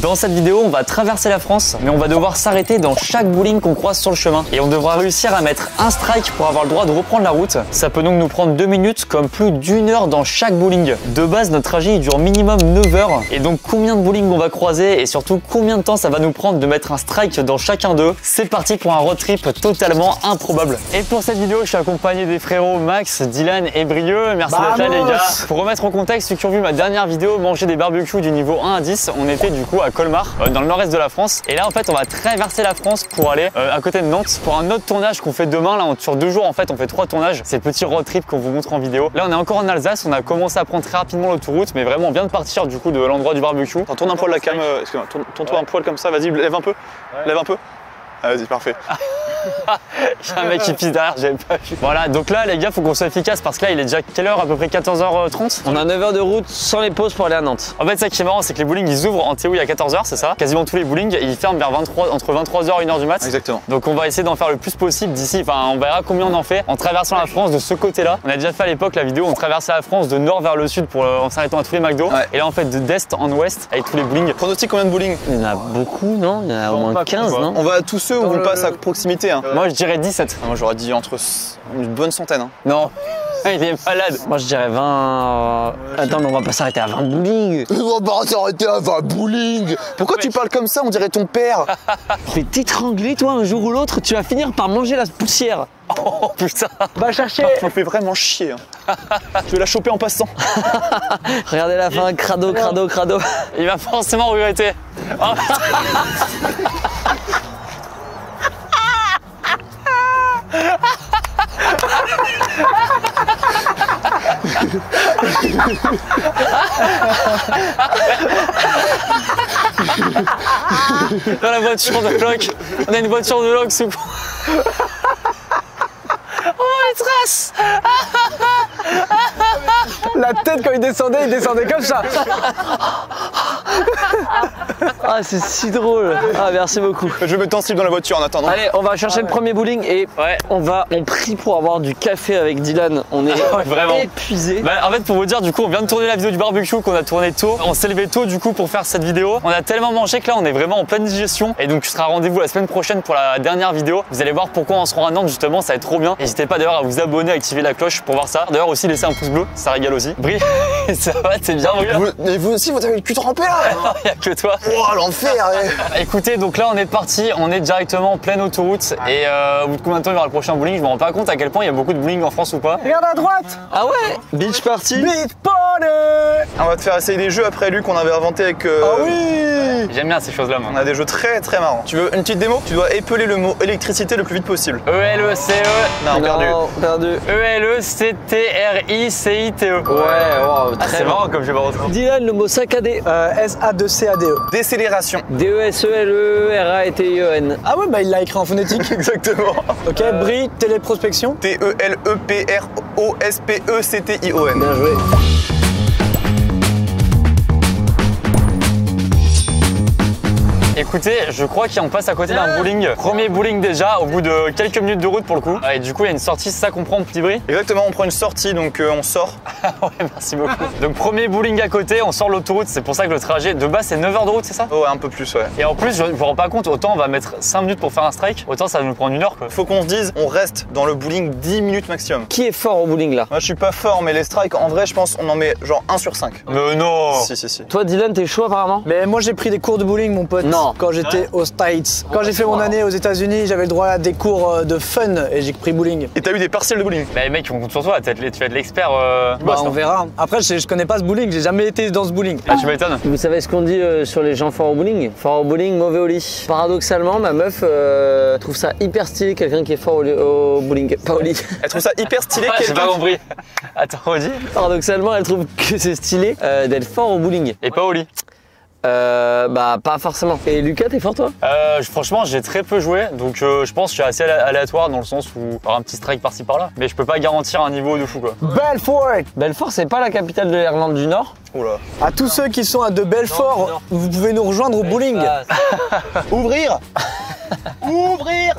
Dans cette vidéo, on va traverser la France, mais on va devoir s'arrêter dans chaque bowling qu'on croise sur le chemin. Et on devra réussir à mettre un strike pour avoir le droit de reprendre la route. Ça peut donc nous prendre 2 minutes, comme plus d'1 heure dans chaque bowling. De base, notre trajet il dure minimum 9 heures. Et donc combien de bowling on va croiser et surtout combien de temps ça va nous prendre de mettre un strike dans chacun d'eux. C'est parti pour un road trip totalement improbable. Et pour cette vidéo, je suis accompagné des frérots Max, Dylan et Brieux. Merci d'être là les gars. Pour remettre en contexte, ceux qui ont vu ma dernière vidéo, manger des barbecues du niveau 1 à 10, on était du coup à Colmar, dans le nord-est de la France. Et là en fait on va traverser la France pour aller à côté de Nantes pour un autre tournage qu'on fait demain. Là sur 2 jours en fait on fait 3 tournages. C'est le petit road trip qu'on vous montre en vidéo. Là on est encore en Alsace, on a commencé à prendre très rapidement l'autoroute, mais vraiment on vient de partir du coup de l'endroit du barbecue. Tourne un poil la cam, excuse-moi, tourne-toi un poil comme ça, vas-y, lève un peu, lève un peu. Ah, vas-y, parfait. Il y a un mec qui pisse derrière, j'avais pas vu. Voilà, donc là les gars, faut qu'on soit efficace parce que là il est déjà quelle heure? À peu près 14h30. On a 9 heures de route sans les pauses pour aller à Nantes. En fait, ça qui est marrant, c'est que les bowling ils ouvrent en théorie à 14h, c'est ça? Quasiment tous les bowling ils ferment vers entre 23h et 1h du mat. Exactement. Donc on va essayer d'en faire le plus possible d'ici, enfin on verra combien on en fait en traversant la France de ce côté-là. On a déjà fait à l'époque la vidéo, on traversait la France de nord vers le sud pour, en s'arrêtant à tous les McDo. Ouais. Et là en fait d'est en ouest avec tous les bowling. Pronostic combien de bowling? Il y en a beaucoup, non? Il y en a au moins 15, non? On va à tous ceux où on passe à proximité. Hein. Moi je dirais 17. Moi j'aurais dit entre une bonne centaine. Hein. Non. Il est malade. Moi je dirais 20. Attends, mais on va pas s'arrêter à 20 bowling. On va pas s'arrêter à 20 bowling. Pourquoi tu parles comme ça? On dirait ton père. Mais t'étrangler toi un jour ou l'autre, tu vas finir par manger la poussière. Oh putain. Va chercher. Tu me fais vraiment chier. Hein. Je vais la choper en passant. Regardez la fin, crado, crado, crado. Il va forcément regretter. Oh, dans la voiture de Locke, on a une voiture de Locke sous. Oh les traces. La tête quand il descendait comme ça. Ah c'est si drôle. Ah merci beaucoup. Je vais mettre en slip dans la voiture en attendant. Allez, on va chercher le premier bowling et on prie pour avoir du café avec Dylan. On est vraiment épuisé. Bah, en fait pour vous dire du coup on vient de tourner la vidéo du barbecue qu'on a tourné tôt. On s'est levé tôt du coup pour faire cette vidéo. On a tellement mangé que là on est vraiment en pleine digestion. Et donc tu seras rendez-vous la semaine prochaine pour la dernière vidéo. Vous allez voir pourquoi on se rend à Nantes justement, ça va être trop bien. N'hésitez pas d'ailleurs à vous abonner, à activer la cloche pour voir ça. D'ailleurs aussi laisser un pouce bleu, ça régale aussi. Brie, ça va, c'est bien Brie. Mais vous aussi vous avez le cul trempé là. Il n'y a que toi. Oh l'enfer. Écoutez, donc là on est parti, on est directement en pleine autoroute. Et au bout de combien de temps il y aura le prochain bowling? Je me rends pas compte à quel point il y a beaucoup de bowling en France ou pas. Regarde à droite. Ah ouais, beach party. Beach party. On va te faire essayer des jeux après Luc qu'on avait inventé avec. Ah oui. J'aime bien ces choses-là moi. On a des jeux très très marrants. Tu veux une petite démo? Tu dois épeler le mot électricité le plus vite possible. E-L-E-C-E. Non, perdu. Perdu. E-L-E-C-T-R-I-C-I-T-E. Ouais, wow, Ah, c'est marrant comme je vais pas retrouver. Dylan, le mot saccadé. S-A-2-C-A-D-E. Décélération. D-E-S-E-L-E-R-A-T-I-E-N. Ah ouais, bah il l'a écrit en phonétique. Exactement. Ok, Brie, téléprospection. T-E-L-E-P-R-O-S-P-E-C-T-I-O-N. Bien joué. Écoutez, je crois qu'on passe à côté d'un bowling. Premier bowling déjà, au bout de quelques minutes de route pour le coup. Et du coup, il y a une sortie, c'est ça qu'on prend, petit Brie? Exactement, on prend une sortie, donc on sort. Ouais, merci beaucoup. Donc premier bowling à côté, on sort l'autoroute, c'est pour ça que le trajet de base c'est 9 heures de route, c'est ça? Oh, ouais, un peu plus, ouais. Et en plus, je me rends pas compte, autant on va mettre 5 minutes pour faire un strike, autant ça va nous prendre 1 heure quoi. Faut qu'on se dise, on reste dans le bowling 10 minutes maximum. Qui est fort au bowling là? Moi, je suis pas fort, mais les strikes, en vrai, je pense, on en met genre 1 sur 5. Mais non. Si. Toi Dylan, t'es chaud apparemment? Mais moi j'ai pris des cours de bowling mon pote. Non. Quand j'étais aux States. Quand j'ai fait mon année aux États-Unis, j'avais le droit à des cours de fun et j'ai pris bowling. Et t'as eu des partiels de bowling? Bah mec, on compte sur toi, tu vas être l'expert. Bah, on verra. Après, je connais pas ce bowling, j'ai jamais été dans ce bowling. Ah, tu m'étonnes. Vous savez ce qu'on dit sur les gens forts au bowling? Fort au bowling, mauvais au lit. Paradoxalement, ma meuf trouve ça hyper stylé, quelqu'un qui est fort au bowling, pas au lit. Elle trouve ça hyper stylé. J'ai pas compris. Attends, redis. Paradoxalement, elle trouve que c'est stylé d'être fort au bowling. Et pas au lit. Bah pas forcément. Et Lucas, t'es fort toi? Franchement, j'ai très peu joué, donc je pense que je suis assez aléatoire dans le sens où avoir un petit strike par-ci par-là. Mais je peux pas garantir un niveau de fou quoi. Belfort. Belfort, c'est pas la capitale de l'Irlande du Nord? Oula. À tous ceux qui sont à de Belfort, vous pouvez nous rejoindre au bowling. Ouvrir. Ouvrir.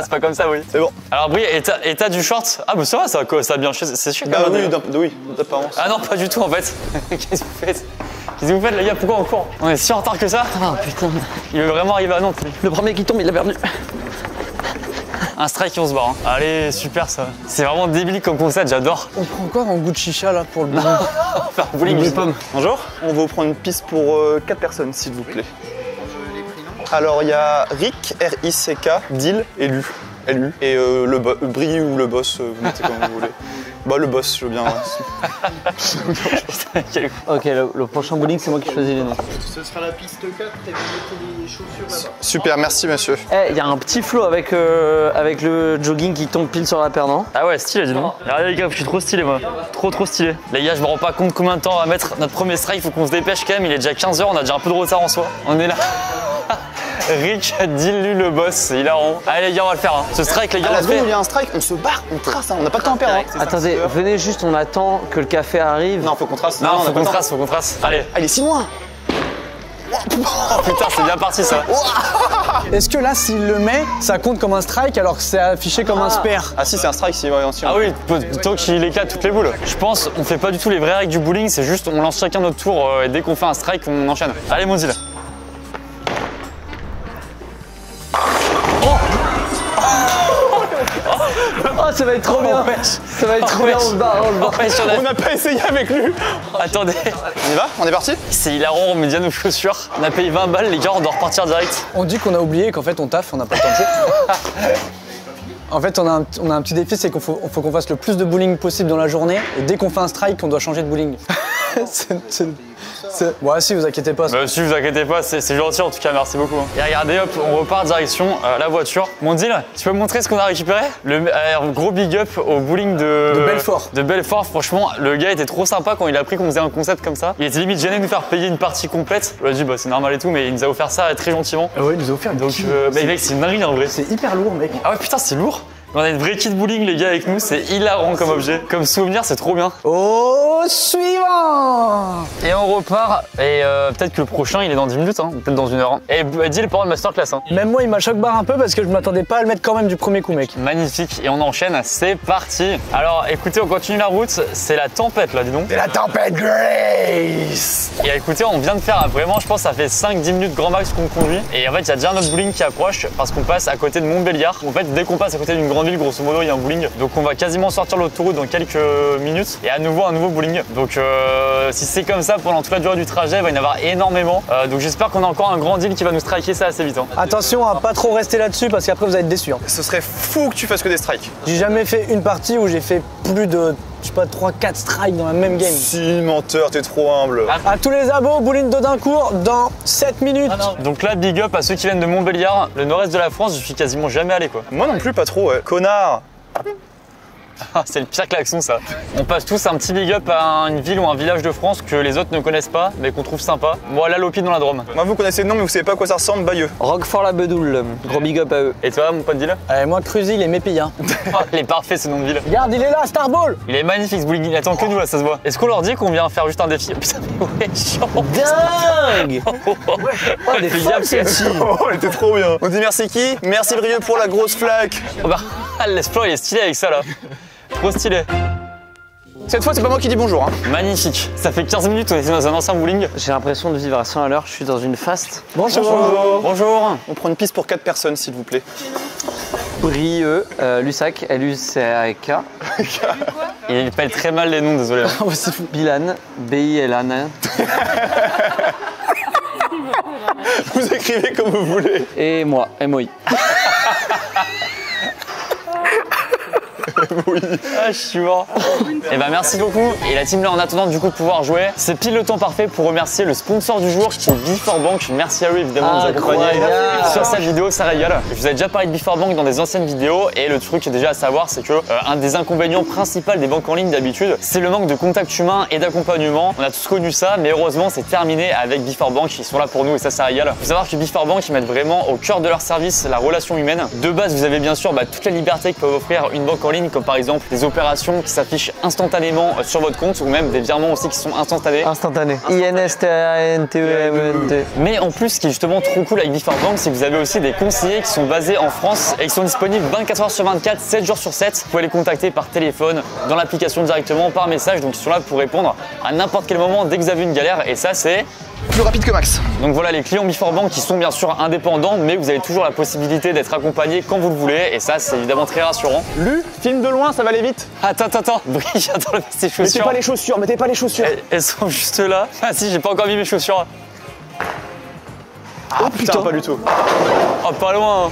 C'est pas comme ça, oui. C'est bon. Alors Brie, et t'as du short? Ah bah ça va, ça a bien, c'est sûr. Bah oui, d'apparence. Ah non, pas du tout en fait. Qu'est-ce que vous faites? Qu'est-ce que vous faites les gars? Pourquoi on court? On est si en retard que ça? Ah putain. Il veut vraiment arriver à Nantes. Le premier qui tombe, il a perdu. Un strike et on se barre. Hein. Allez, super ça. C'est vraiment débile comme concept, j'adore. On prend encore un goût de chicha là pour le bowling. Faire bowling Les les pommes. Bonjour, on va vous prendre une piste pour 4 personnes s'il vous plaît. Alors il y a Rick, R-I-C-K, Dil et Lu. Lu. Et le Brie ou le boss, vous mettez comme vous voulez. Bah le boss, je veux bien. Ok, le prochain bowling, c'est moi qui choisis les noms. Ce sera la piste 4 et vous mettez les chaussures là-bas. Super, merci monsieur. Eh, il y a un petit flow avec le jogging qui tombe pile sur la paire, non? Ah ouais, stylé, dis donc. Regardez les gars, je suis trop stylé moi. Trop stylé. Les gars, je me rends pas compte combien de temps on va mettre notre premier strike. Faut qu'on se dépêche quand même. Il est déjà 15h, on a déjà un peu de retard en soi. On est là. Rick a dilu le boss, il a rond. Allez les gars, on va le faire. Hein. Ce strike, les gars, À on la le seconde où fait. il y a un strike, on se barre, on trace, hein, on n'a pas de temps à perdre. Hein. Attendez, venez juste, on attend que le café arrive. Non, faut qu'on trace. Non, on faut n'a pas qu'on le temps. trace, faut qu'on trace. Allez. Ah, il est si loin. Oh putain, c'est bien parti ça. Est-ce que là, s'il le met, ça compte comme un strike alors que c'est affiché comme un spare? Ah si, c'est un strike, si, ouais, si, Ah oui, tant qu'il éclate toutes les boules. Je pense on fait pas du tout les vraies règles du bowling, c'est juste on lance chacun notre tour et dès qu'on fait un strike, on enchaîne. Allez, mon deal. Oh, ça va être trop bien. Ça va être trop bien, on se barre, on se barre. On n'a pas essayé avec lui. Attendez, On y va? On est parti? c'est hilarant, on met bien nos chaussures. On a payé 20 balles, les gars, on doit repartir direct. On dit qu'on a oublié qu'en fait on taffe, on n'a pas le temps de jouer. En fait, on a un petit défi, c'est qu'il faut qu'on fasse le plus de bowling possible dans la journée. Et dès qu'on fait un strike, on doit changer de bowling. Ouais, si, vous inquiétez pas. Bah si, vous inquiétez pas, c'est gentil en tout cas, merci beaucoup. Et regardez, hop, on repart direction la voiture. Mon deal, tu peux me montrer ce qu'on a récupéré? Gros big up au bowling de Belfort. De Belfort, franchement, le gars était trop sympa quand il a appris qu'on faisait un concept comme ça. Il était limite gêné de nous faire payer une partie complète. Je lui ai dit, bah c'est normal et tout, mais il nous a offert ça très gentiment. Ah ouais, il nous a offert une Donc, bah, mec, c'est une dinguerie en vrai. C'est hyper lourd, mec. Ah ouais, putain, c'est lourd. On a une vraie kit bowling, les gars, avec nous. C'est hilarant comme objet. Comme souvenir, c'est trop bien. Au suivant. Et on repart. Et peut-être que le prochain, il est dans 10 minutes, hein, ou peut-être dans 1 heure. Et dis le parole de masterclass. Hein. Même moi, il m'a choc-barre un peu parce que je m'attendais pas à le mettre quand même du premier coup, mec. Magnifique. Et on enchaîne. C'est parti. Alors, écoutez, on continue la route. C'est la tempête, là, dis donc. C'est la tempête Grace. Et écoutez, on vient de faire vraiment, je pense, ça fait 5-10 minutes grand max qu'on conduit. Et en fait, il y a déjà notre bowling qui approche parce qu'on passe à côté de Montbéliard. En fait, dès qu'on passe à côté d'une grande ville, grosso modo, il y a un bowling. Donc, on va quasiment sortir l'autoroute dans quelques minutes. Et à nouveau, un nouveau bowling. Donc, si c'est comme ça pendant toute la durée du trajet, il va y en avoir énormément. Donc, j'espère qu'on a encore un grand deal qui va nous striker ça assez vite. Hein. Attention à pas trop rester là-dessus parce qu'après vous allez être déçus. Hein. Ce serait fou que tu fasses que des strikes. J'ai jamais fait une partie où j'ai fait plus de, je sais pas, 3-4 strikes dans la même game. Si, menteur, t'es trop humble. À tous les abos, bowling d'Audincourt dans 7 minutes. Donc là, big up à ceux qui viennent de Montbéliard. Le nord-est de la France, je suis quasiment jamais allé, quoi. Moi non plus, pas trop, ouais. Connard. C'est le pire klaxon ça. On passe tous un petit big up à une ville ou un village de France que les autres ne connaissent pas mais qu'on trouve sympa. Moi, la Lopi dans la Drôme. Moi, vous connaissez le nom, mais vous savez pas à quoi ça ressemble, Bayeux. Roquefort-la-Bedoule, gros big up à eux. Et toi, mon pote deal? Moi, Cruzy, il est mépayé. Hein. Il est parfait ce nom de ville. Regarde, il est là, Starball. Il est magnifique ce bowling, il attend que nous là, ça se voit. Est-ce qu'on leur dit qu'on vient faire juste un défi? Putain, mais ouais, chiant. Dingue. Oh, des Fais folles, gaffe, celle-ci. Oh, elle était trop bien. On dit merci qui? Merci Brieux pour la grosse flaque. Oh bah, l'exploit il est stylé avec ça là. Trop stylé. Cette fois, c'est pas moi qui dis bonjour. Hein. Magnifique. Ça fait 15 minutes, on était dans un ancien bowling. J'ai l'impression de vivre à 100 à l'heure, je suis dans une fast. Bonjour. Bonjour. On prend une piste pour 4 personnes, s'il vous plaît. Brieux, Lussac, L-U-C-A-K. Il pèle très mal les noms, désolé. Oh, c'est fou. Bilan, B-I-L-A-N. Vous écrivez comme vous voulez. Et moi, M-O-I. Oui. Ah, je suis mort. Et bah merci beaucoup. Et la team là, en attendant du coup de pouvoir jouer, c'est pile le temps parfait pour remercier le sponsor du jour qui est Before-Bank. Merci à lui évidemment de nous accompagner sur cette vidéo, ça régale. Je vous ai déjà parlé de Before-Bank dans des anciennes vidéos et le truc déjà à savoir, c'est que un des inconvénients principaux des banques en ligne d'habitude, c'est le manque de contact humain et d'accompagnement. On a tous connu ça, mais heureusement c'est terminé avec Before-Bank. Ils sont là pour nous et ça régale. Il faut savoir que Before-Bank ils mettent vraiment au cœur de leur service la relation humaine. De base, vous avez bien sûr toute la liberté que peuvent offrir une banque en ligne comme comme par exemple des opérations qui s'affichent instantanément sur votre compte ou même des virements aussi qui sont instantanés. Instantané. INSTANTEMNT. Mais en plus, ce qui est justement trop cool avec BeForBank, c'est que vous avez aussi des conseillers qui sont basés en France et qui sont disponibles 24 heures sur 24, 7 jours sur 7. Vous pouvez les contacter par téléphone, dans l'application directement, par message. Donc ils sont là pour répondre à n'importe quel moment dès que vous avez une galère. Et ça, c'est plus rapide que Max. Donc voilà, les clients BeForBank qui sont bien sûr indépendants, mais vous avez toujours la possibilité d'être accompagné quand vous le voulez. Et ça, c'est évidemment très rassurant. Lu, filme de loin, ça va aller vite. Attends, Brie, attends, ses chaussures. Mettez pas les chaussures, mettez pas les chaussures. Elles sont juste là. Ah si, j'ai pas encore mis mes chaussures. Ah putain, pas du tout. Oh, pas loin.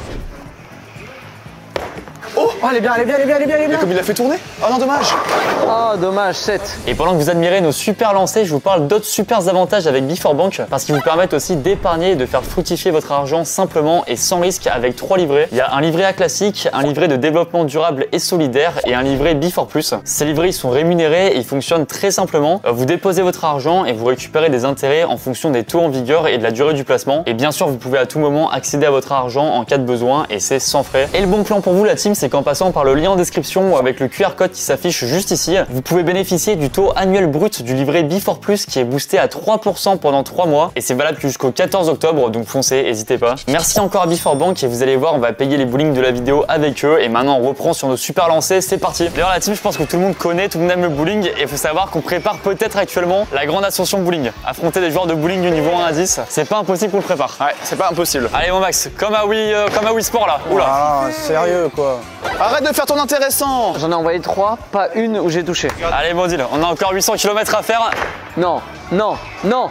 Oh, Oh, elle est bien, elle est bien, elle est bien, elle est bien, elle est bien. comme il l'a fait tourner. Oh non, dommage. Oh, dommage, 7. Et pendant que vous admirez nos super lancers, je vous parle d'autres super avantages avec BeForBank parce qu'ils vous permettent aussi d'épargner et de faire fructifier votre argent simplement et sans risque avec 3 livrets. Il y a un livret A classique, un livret de développement durable et solidaire et un livret B4+. Ces livrets ils sont rémunérés et ils fonctionnent très simplement. Vous déposez votre argent et vous récupérez des intérêts en fonction des taux en vigueur et de la durée du placement. Et bien sûr, vous pouvez à tout moment accéder à votre argent en cas de besoin et c'est sans frais. Et le bon plan pour vous la team, c'est qu'en passant par le lien en description ou avec le QR code qui s'affiche juste ici, vous pouvez bénéficier du taux annuel brut du livret B4+ qui est boosté à 3% pendant 3 mois et c'est valable jusqu'au 14 octobre, donc foncez, n'hésitez pas. Merci encore à BeForBank et vous allez voir, on va payer les bowling de la vidéo avec eux et maintenant on reprend sur nos super lancers, c'est parti. D'ailleurs la team, je pense que tout le monde connaît, tout le monde aime le bowling et il faut savoir qu'on prépare peut-être actuellement la grande ascension bowling. Affronter des joueurs de bowling du niveau 1 à 10, c'est pas impossible qu'on le prépare. Ouais, c'est pas impossible. Allez mon Max, comme à Wii Sport là. Oula. Ah, sérieux quoi. Arrête de faire ton intéressant. J'en ai envoyé 3, pas une où j'ai touché. Allez bon deal, on a encore 800 km à faire. Non, non, non.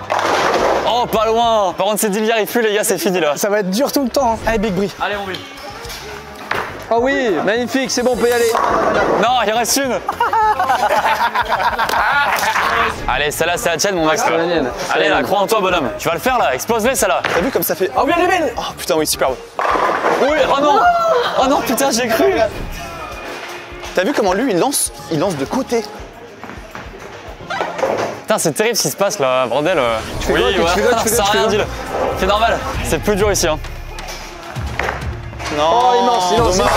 Oh pas loin. Par contre ces deals n'y arrivent plus les gars, c'est fini là. Ça va être dur tout le temps. Hein. Allez, Big Brie. Allez mon Bill. Oh oui, magnifique, c'est bon, on peut y aller. Non, il en reste une. Allez, celle-là c'est la tienne mon Max. C'est la mienne. Allez là, crois en toi bonhomme. Tu vas le faire là, explose-les celle-là. T'as vu comme ça fait. Oh, bien les belles. Oh putain, oui, superbe. Oui, oh non. Oh non, putain, j'ai cru. T'as vu comment lui il lance de côté. Putain, c'est terrible ce qui se passe là, bordel. fais quoi, tu fais quoi, tu fais ça quoi, tu rien fais dit. C'est normal, c'est plus dur ici. Hein. Non, Oh, immense. dommage.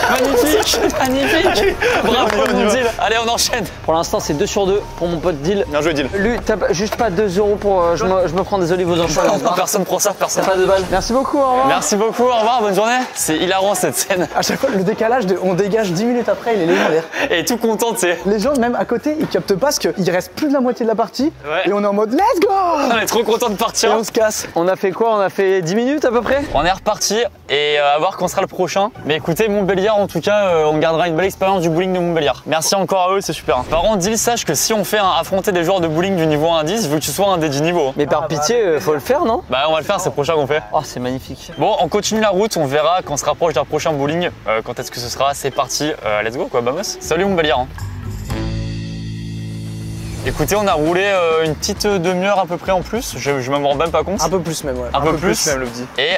Magnifique, magnifique. Bravo mon deal. Allez, on enchaîne. Pour l'instant, c'est 2 sur 2 pour mon pote Deal. Bien joué, Deal. Lui, t'as juste pas 2 euros pour. Je me prends des olives aux anchois. Non, personne prend ça, personne. T'as pas de balles. Merci beaucoup, au revoir. Merci beaucoup, au revoir, bonne journée. C'est hilarant cette scène. À chaque fois, le décalage, on dégage 10 minutes après, il est légendaire. Et tout content, tu sais. Les gens, même à côté, ils captent pas parce qu'il reste plus de la moitié de la partie. Ouais. Et on est en mode let's go. On est trop content de Et partir. on se casse. On a fait quoi? On a fait 10 minutes à peu près? On est reparti et à voir quand sera le prochain. Mais écoutez, Montbéliard, en tout cas, on gardera une belle expérience du bowling de Montbéliard. Merci encore à eux, c'est super. Par contre, Deal, sache que si on fait affronter des joueurs de bowling du niveau 1 à 10, je veux que tu sois un des 10 niveaux. Mais par pitié, faut le faire, non? Bah, on va le faire, c'est le prochain qu'on fait. Oh, c'est magnifique. Bon, on continue la route, on verra quand on se rapproche d'un prochain bowling. Quand est-ce que ce sera? C'est parti, let's go quoi, vamos. Salut Montbéliard. Hein. Écoutez, on a roulé une petite demi-heure à peu près en plus, je me rends même pas compte. Un peu plus même, ouais. Un peu plus même, le petit. Et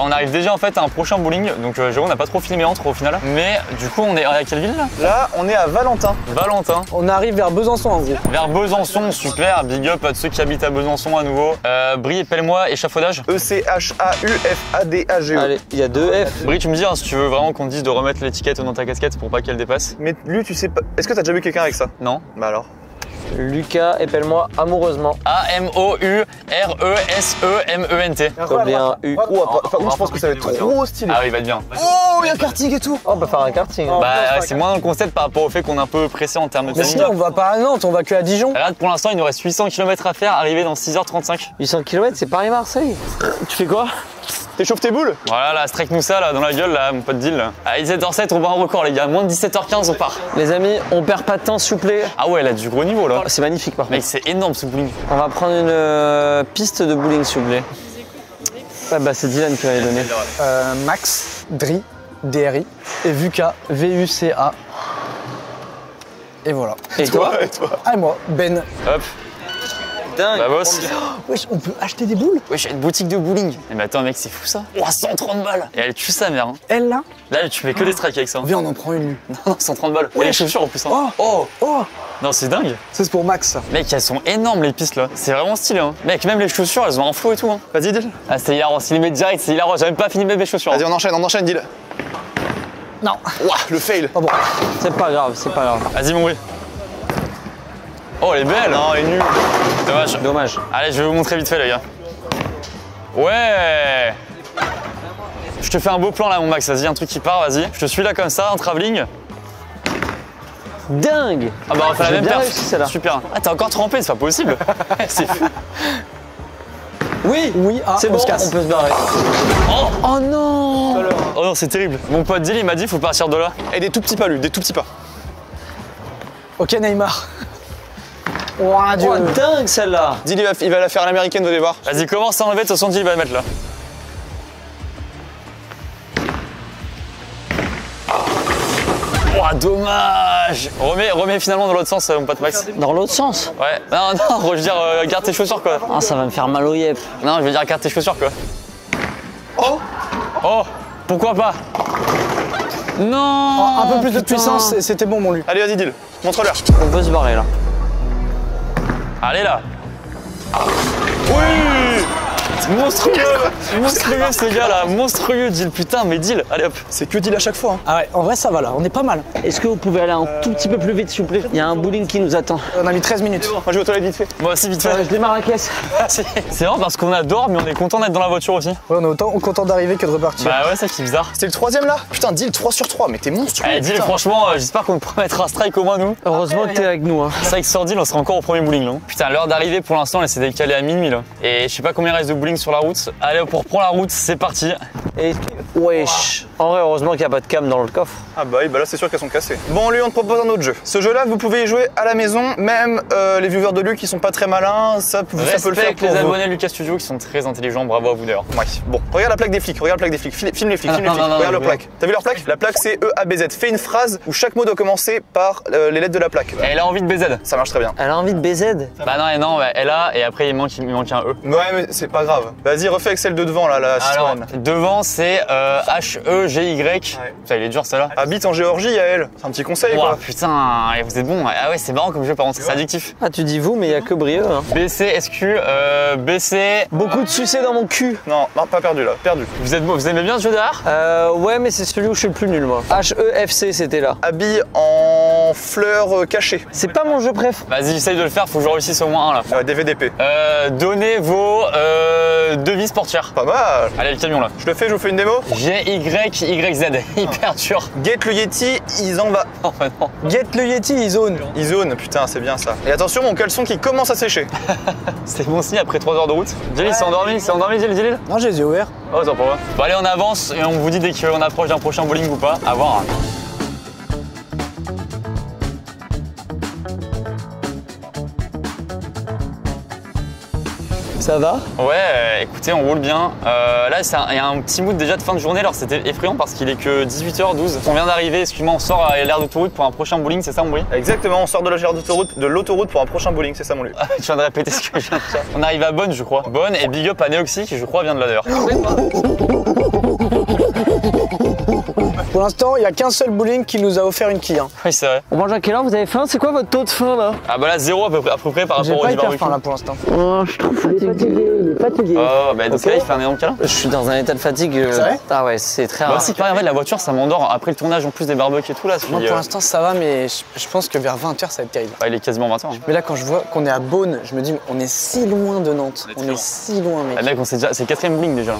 on arrive déjà en fait à un prochain bowling, donc j'avoue on n'a pas trop filmé entre au final. Mais du coup on est à quelle ville là? Là, on est à Valentin. Valentin. On arrive vers Besançon en gros. Vers Besançon, super, big up à tous ceux qui habitent à Besançon à nouveau. Brie, épelle-moi, échafaudage. ECHAUFADAGE. Allez, il y a 2 F. Brie, tu me dis hein, si tu veux vraiment qu'on te dise de remettre l'étiquette dans ta casquette pour pas qu'elle dépasse. Mais lui, tu sais pas. Est-ce que t'as déjà vu quelqu'un avec ça? Non. Bah alors. Lucas, épelle-moi amoureusement. A-M-O-U-R-E-S-E-M-E-N-T. Comme bien U. Par contre, je pense que ça va être trop stylé. Ah oui, il va être bien. Oh, il y a un karting et tout. Oh, on peut faire un karting. Bah, c'est moins dans le concept par rapport au fait qu'on est un peu pressé en termes de Mais timing. sinon, on va pas à Nantes, on va que à Dijon. Regarde, pour l'instant, il nous reste 800 km à faire, arrivé dans 6h35. 800 km, c'est Paris-Marseille. Tu fais quoi? T'échauffes tes boules? Voilà, là, strike-nous ça, là, dans la gueule, là, mon pote Deal. Là. À 17h07, on bat un record, les gars. Moins de 17h15, on part. Les amis, on perd pas de temps, s'il vous plaît. Ah ouais, elle a du gros niveau, là. C'est magnifique par contre. Mec, c'est énorme, ce bowling. On va prendre une piste de bowling, s'il vous plaît. Ah bah c'est Dylan qui va les donner. Max, Dri, DRI et Vuka, VUCA. Et voilà. Et toi? Et toi? Ah, et moi, Ben. Hop, Dingue. bah boss. Wesh, on peut acheter des boules? Wesh, j'ai une boutique de bowling. Mais attends, mec, c'est fou ça. Oh, 130 balles. Et elle tue sa mère. Hein. Elle là? Là, tu fais que des strikes avec ça. Hein. Viens, on en prend une. lui. Non, 130 balles. Et les chaussures en plus. Hein. Oh, Non, c'est dingue. ça c'est pour Max ça. Mec, elles sont énormes les pistes là. C'est vraiment stylé. Hein. Mec, même les chaussures, elles ont un flow et tout. Hein. Vas-y, Deal. Ah, c'est hilarant. S'il les met direct, c'est hilarant. J'ai même pas fini de mettre mes chaussures. Vas-y, on enchaîne, Deal. Non. Ouah, le fail. Pas bon. C'est pas grave, c'est pas grave. Vas-y, mon bruit. Oh, elle est belle. Non, elle est nulle. Dommage. Dommage. Allez, je vais vous montrer vite fait, les gars. Ouais. Je te fais un beau plan là, mon Max. Vas-y, un truc qui part, vas-y. Je te suis là comme ça, en travelling. Dingue. Ah bah on fait la J'ai même bien perf. réussi, celle-là. Super. Ah, t'es encore trempé, c'est pas possible. C'est fou. Oui, Oui, ah, c'est on bon, se casse. on peut se barrer. Oh non. Oh non, c'est terrible. Mon pote Dill, il m'a dit faut partir de là. Et des tout petits pas, lui, des tout petits pas. Ok, Neymar. Oh, Dieu. Oh, dingue celle-là. Dill, il va la faire à l'américaine, vous allez voir. Vas-y, commence à enlever, de toute façon, Dill, il va le mettre là. Oh, dommage. Remets finalement dans l'autre sens, mon pote Max. Dans l'autre sens. Ouais. Non, non, je veux dire, garde tes chaussures, quoi. Ah, ça va me faire mal au yep. Non, je veux dire, garde tes chaussures, quoi. Oh Oh, pourquoi pas? Non. Un peu plus de putain. puissance, et c'était bon, mon lui. Allez, vas-y, Dill, montre-leur. On peut se barrer là. Allez là. Oui. Monstrueux. Monstrueux ce gars là, monstrueux Dill, putain, mais Dill, allez hop. C'est que Dill à chaque fois. Hein. Ah ouais, en vrai, ça va là, on est pas mal. Est-ce que vous pouvez aller un tout petit peu plus vite, s'il vous plaît? Il y a un bowling qui nous attend. On a mis 13 minutes. Moi, je vais aux toilettes vite fait. Moi aussi, vite fait. Je démarre la caisse. C'est vraiment parce qu'on adore, mais on est content d'être dans la voiture aussi. Ouais, on est autant content d'arriver que de repartir. Bah ouais, ça qui est bizarre. C'était le troisième là? Putain, Dill 3 sur 3, mais t'es monstrueux. Allez, Dill, putain. franchement, j'espère qu'on pourra mettre un strike au moins nous. Heureusement que t'es avec nous. Hein. C'est vrai que sur Dill, on sera encore au premier bowling là. Putain, l'heure d'arrivée pour l'instant, elle s'est décalée à minuit là. Et je sais pas combien il reste de bowling sur la route. Allez, on reprend la route, c'est parti. Et wesh. En vrai, heureusement qu'il n'y a pas de cam dans le coffre. Ah bah oui, bah là c'est sûr qu'elles sont cassées. Bon, lui on te propose un autre jeu. Ce jeu là, vous pouvez y jouer à la maison, même les viewers de Luc qui sont pas très malins, ça peut le faire Respecte pour les vous. abonnés Lucas Studio qui sont très intelligents, bravo à vous d'ailleurs. Ouais. Bon, regarde la plaque des flics, regarde la plaque des flics, filme les flics, filme les flics, regarde leur plaque. T'as vu leur plaque? La plaque c'est EABZ. Fais une phrase où chaque mot doit commencer par les lettres de la plaque. Elle a envie de BZ. Ça marche très bien. Elle a envie de BZ. Bah non, ouais, elle a, et après il manque un E. Ouais, mais c'est pas grave. Vas-y, refais avec celle de devant là, la Alors, Citroën. devant c'est H-E-G-Y. Putain, il est dur celle-là. Habite en Géorgie, Yael. C'est un petit conseil Ouah, quoi. putain, et vous êtes bon. Ah ouais, c'est marrant comme jeu par contre, c'est addictif. Ah, tu dis vous, mais il n'y a que Brieux. Hein. BC, SQ, BC. Beaucoup de succès dans mon cul. Non, pas perdu là, perdu. Vous aimez bien ce jeu derrière? Ouais, mais c'est celui où je suis le plus nul, moi. HEFC, c'était là. Habille en fleurs cachées. C'est pas mon jeu préf. Vas-y, essaye de le faire, faut que je réussisse au moins un là. DVDP. Donnez vos devises portières. Pas mal. Allez, le camion là. Je le fais, je vous fais une démo. GYYZ, hyper dur. Get le Yeti, ils en va. Oh bah non. Get le Yeti, il zone. Ils zone, putain, c'est bien ça. Et attention, mon caleçon qui commence à sécher. C'est bon signe après 3 heures de route. Gilles, c'est endormi, Gilles. Non, j'ai les yeux ouverts. Oh, ça pas. Bon, allez, on avance et on vous dit dès qu'on approche d'un prochain bowling ou pas. À voir. Ça va? Ouais, écoutez, on roule bien. Là, il y a un petit mood déjà de fin de journée. Alors, c'était effrayant parce qu'il est que 18h12. On vient d'arriver, excuse-moi, on sort à l'aire d'autoroute pour un prochain bowling, c'est ça, mon bruit? Exactement, on sort de l'autoroute pour un prochain bowling, c'est ça mon lieu. Je viens de répéter ce que je viens de dire. On arrive à Bonne, je crois. Bonne et big up à Neoxy qui, je crois, vient de là d'ailleurs. Pour l'instant, il n'y a qu'un seul bowling qui nous a offert une quille. Hein. Oui, c'est vrai. On mange à quelle heure? Vous avez faim? C'est quoi votre taux de faim là? Ah bah là, 0 à peu près par J'ai rapport au pas Divar hyper faim là pour l'instant. Oh, je trouve fatigué. Il est fatigué. Oh, bah dans ce cas-là, il fait un énorme câlin. Je suis dans un état de fatigue. C'est vrai? Ah ouais, c'est très Bah rare. aussi, pareil, en fait, la voiture, ça m'endort. Après le tournage, en plus des barbecues et tout là. Moi pour l'instant ça va, mais je pense que vers 20h ça va être terrible. Bah, il est quasiment 20h. Mais là quand je vois qu'on est à Beaune, je me dis on est si loin de Nantes. On est si loin mec. Ah, mec, c'est le 4ème bowling déjà.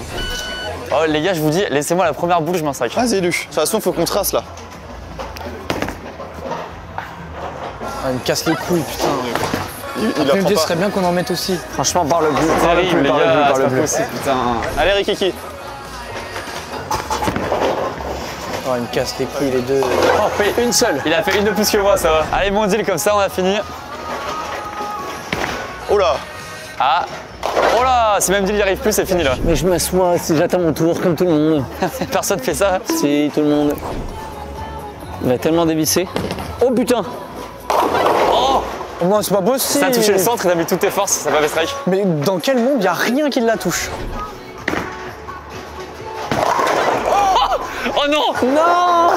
Oh, les gars, je vous dis, laissez-moi la première boule, je m'en sac. Vas-y, Lu. De toute façon, faut qu'on trace là. Ah, il me casse les couilles putain. Il Après, apprend l'idée pas. serait bien qu'on en mette aussi. Franchement, par le bleu. Terrible, les par le bleu, gars, par c'est le pas bleu. possible, putain. Allez, Rikiki. Oh, il me casse les couilles les deux. Oh, fait une seule. Il a fait une de plus que moi, ça va. Allez, mon deal, comme ça, on a fini. Oh là. Ah. Oh là, si même deal n'y arrive plus, c'est fini là. Mais je m'assois si j'attends mon tour comme tout le monde. Personne fait ça. Si, tout le monde. Il va tellement dévisser. Oh putain! Oh, Oh, moi c'est pas possible. ça a touché le centre, il a mis toutes tes forces, ça va fait strike. Mais dans quel monde il n'y a rien qui la touche? Oh non. Non.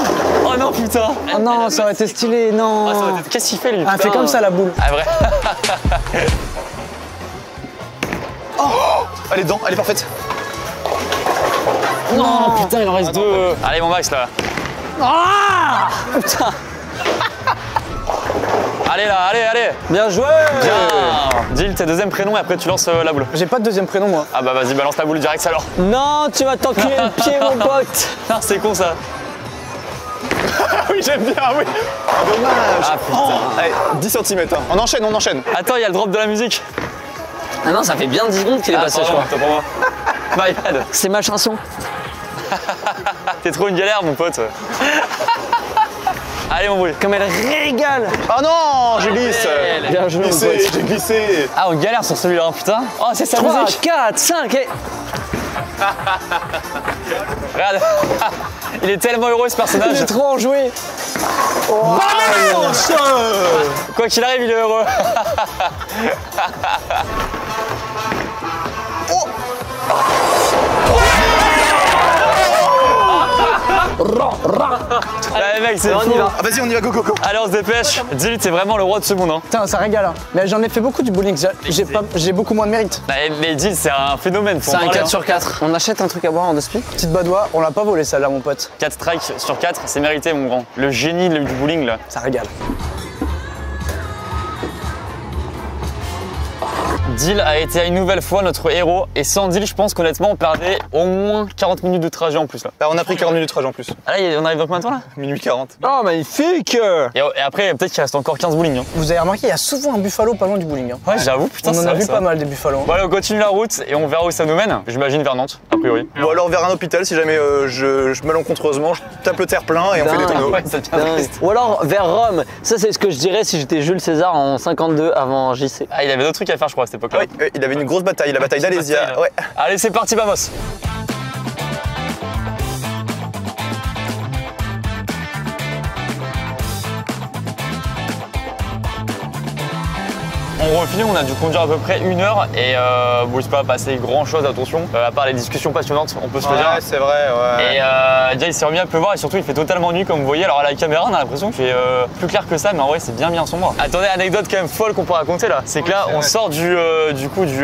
Oh non, putain. Oh non, ça aurait été stylé, non. Ah, ça aurait été- Qu'est-ce qu'il fait lui? Ah, putain fais comme ça la boule. Ah, vrai. Elle est dedans, elle est parfaite. Non, putain, il en reste deux. Allez, mon Max là. Ah putain. Allez là, allez. Bien joué. Bien. Dil, tes deuxième prénom et après tu lances la boule. J'ai pas de deuxième prénom moi. Ah bah vas-y, balance la boule direct alors. Non, tu vas t'enculer le pied, mon pote. Ah, c'est con ça. Oui, j'aime bien, oui. Ah, dommage. Ah putain. Allez, 10 cm. Hein. On enchaîne. Attends, il y a le drop de la musique. Ah non, ça fait bien 10 secondes qu'il est passé, je crois. Attends pour moi. My bad. C'est ma chanson. T'es trop une galère, mon pote. Allez, mon bruit. Comme elle régale. Ah non, je glisse. Bien joué, mon pote. J'ai glissé. Ah, on galère sur celui-là, putain. Oh, c'est sa 3, musique. 4, 5 et... Regarde. Il est tellement heureux ce personnage. J'ai trop enjoué. Quoi qu'il arrive, il est heureux. Allez mec, c'est On fou. y va. Ah, vas-y, on y va, go. Allez, on se dépêche. Dis-lui, t'es vraiment le roi de ce monde. Hein. Putain, ça régale. Hein. Mais j'en ai fait beaucoup du bowling. J'ai beaucoup moins de mérite. Mais Dil, c'est un phénomène. C'est un 4 sur 4. On achète un truc à boire en 2 spies. Petite badoie, on l'a pas volé celle-là, mon pote. 4 strikes sur 4, c'est mérité, mon grand. Le génie du bowling, là. Ça régale. Dil a été une nouvelle fois notre héros. Et sans Dil, je pense qu'honnêtement, on perdait au moins 40 minutes de trajet en plus. Là. Bah, on a pris 40 minutes de trajet en plus. Ah là, on arrive dans combien de temps là? Minuit 40. Oh, magnifique. Et après, peut-être qu'il reste encore 15 bowling. Hein. Vous avez remarqué, il y a souvent un buffalo pas loin du bowling. Hein. Ouais, j'avoue, putain, On en c'est a vrai, vu ça. pas mal des buffalos. Bon, allez, on continue la route et on verra où ça nous mène. J'imagine vers Nantes, a priori. Ou alors vers un hôpital si jamais je malencontreusement, je tape le terre-plein et on fait des tonneaux. Ouais, ça devient Dingue. triste. Ou alors vers Rome. Ça, c'est ce que je dirais si j'étais Jules César en 52 avant JC. Ah, il avait d'autres trucs à faire, je crois, à cette époque-là. Oui, il avait une grosse bataille, la bataille d'Alésia. Ouais. Allez, c'est parti, vamos. On refile, on a dû conduire à peu près 1 heure et bon, il s'est pas passé grand chose, attention, à part les discussions passionnantes, on peut se le dire. Ouais, c'est vrai, ouais. Et déjà il s'est remis à pleuvoir et surtout il fait totalement nuit comme vous voyez. Alors à la caméra on a l'impression qu'il fait plus clair que ça, mais en vrai c'est bien sombre. Attendez, anecdote quand même folle qu'on peut raconter là. C'est que là on sort du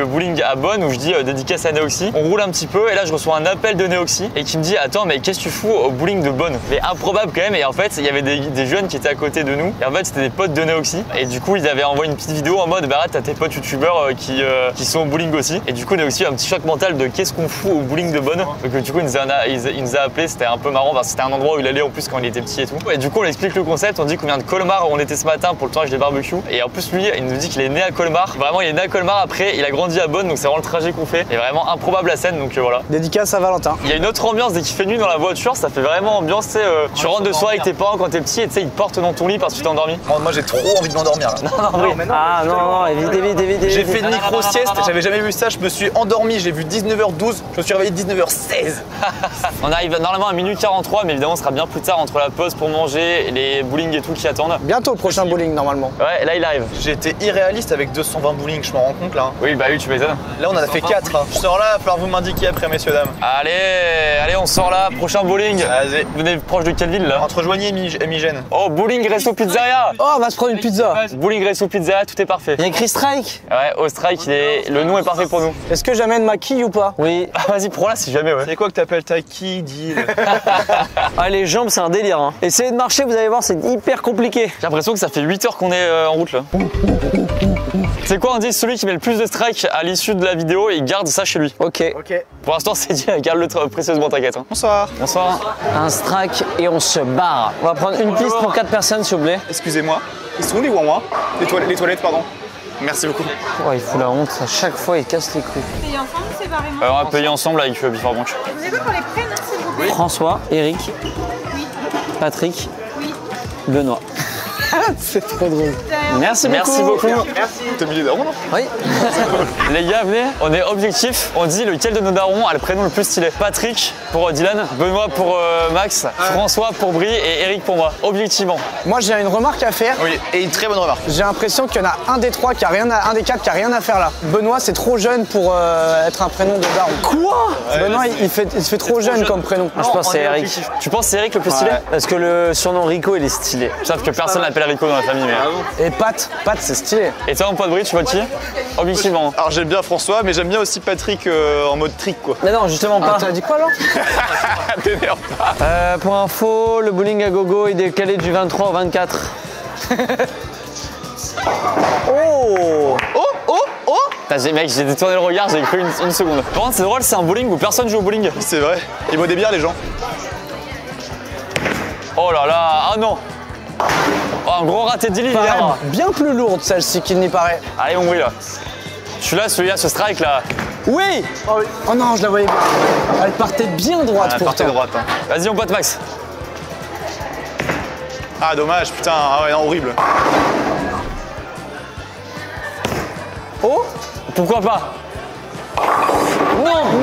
bowling à Bonn où je dis dédicace à Neoxy. On roule un petit peu et là je reçois un appel de Neoxy et qui me dit attends mais qu'est-ce que tu fous au bowling de Bonn? Mais improbable quand même. Et en fait il y avait des jeunes qui étaient à côté de nous et en fait c'était des potes de Neoxy et du coup ils avaient envoyé une petite vidéo en mode bah t'as tes potes youtubeurs qui sont au bowling aussi. Et du coup on a aussi un petit choc mental de qu'est-ce qu'on fout au bowling de Bonn. Donc du coup il nous a appelé, c'était un peu marrant parce que c'était un endroit où il allait en plus quand il était petit et tout. Et du coup on lui explique le concept, on dit combien de Colmar on était ce matin pour le tournage des barbecues. Et en plus lui il nous dit qu'il est né à Colmar. Vraiment il est né à Colmar, après il a grandi à Bonn, donc c'est vraiment le trajet qu'on fait. Et vraiment improbable la scène, donc voilà. Dédicace à Valentin. Il y a une autre ambiance dès qu'il fait nuit dans la voiture, ça fait vraiment ambiance, tu sais, tu rentres de soirée avec tes parents quand t'es petit et tu sais ils te portent dans ton lit parce que tu t'es endormi. Moi j'ai trop envie de m'endormir là. Ah non, évitez. J'ai fait une micro-sieste, j'avais jamais vu ça, je me suis endormi, j'ai vu 19h12, je me suis réveillé 19h16. On arrive normalement à minuit 43, mais évidemment on sera bien plus tard entre la pause pour manger et les bowling et tout qui attendent. Bientôt le prochain bowling normalement. Ouais, là il arrive. J'ai été irréaliste avec 220 bowling, je m'en rends compte là. Oui, bah oui, tu m'étonnes. Là on en a fait 4. Je sors là, il va falloir vous m'indiquer après messieurs dames. Allez, on sort là, prochain bowling. Vas-y. Vous venez proche de quelle ville là? Entre Joigny et Migène. Oh, bowling, resto, pizzeria. Oh, on va se prendre une pizza. Bowling, resto, pizzeria, tout est parfait. Il y a écrit strike. Ouais, au strike, le nom est parfait pour nous. Est-ce que j'amène ma quille ou pas? Oui. Ah, vas-y, prends là si jamais, ouais. C'est quoi que t'appelles ta qui, dit Ah, les jambes, c'est un délire. Hein. Essayez de marcher, vous allez voir, c'est hyper compliqué. J'ai l'impression que ça fait 8 heures qu'on est en route là. C'est quoi, on dit celui qui met le plus de strikes à l'issue de la vidéo, il garde ça chez lui. Ok. Pour l'instant, c'est dit, garde-le précieusement, t'inquiète. Hein. Bonsoir. Bonsoir. Un strike et on se barre. On va prendre une piste pour 4 personnes, s'il vous plaît. Excusez-moi. Ils sont où les ouin les toilettes, pardon. Merci beaucoup. Oh, il fout la honte. À chaque fois, il casse les couilles. Payer ensemble ou séparément On va payer ensemble avec Before Bank. Vous avez quoi pour les prénoms, s'il vous plaît? François, Eric, Oui. Patrick, Oui. Benoît. C'est trop drôle. Merci Merci beaucoup. T'es milieu d'arron, non? Oui. Les gars, venez, on est objectif. On dit lequel de nos darons a le prénom le plus stylé. Patrick pour Dylan, Benoît pour Max, François pour Brie et Eric pour moi. Objectivement. Moi j'ai une remarque à faire. Oui, et une très bonne remarque. J'ai l'impression qu'il y en a un des trois qui a rien un des quatre qui a rien à faire là. Benoît c'est trop jeune pour être un prénom de daron. Quoi? Benoît il se fait trop jeune comme prénom. Je pense que c'est Eric. Tu penses que c'est Eric le plus stylé? Parce que le surnom Rico, il est stylé. Sauf que personne l'appelle s'appelle Rico dans la famille. Mais... Et Pat, c'est stylé. Et toi, mon pote Brie, tu vois qui? Objectivement. Alors j'aime bien François, mais j'aime bien aussi Patrick en mode trick quoi. Mais non, justement pas. T'as dit quoi alors? T'énerve pas. Pour info, le bowling à gogo est décalé du 23 au 24. Oh. Putain, mec, j'ai détourné le regard, j'ai cru une seconde. Par contre, c'est drôle, c'est un bowling où personne joue au bowling. C'est vrai. Ils boivent des bières les gens. Oh là là, ah non. Oh, un gros raté de Dilly, hier. Bien plus lourde celle-ci qu'il n'y paraît. Allez, mon Brie là. Celui-là, ce strike là. Oui. Oh non, je la voyais bien. Elle partait bien droite Elle partait pourtant. droite. Hein. Vas-y, mon pote Max. Ah dommage, putain, ah ouais, non, horrible. Oh, pourquoi pas?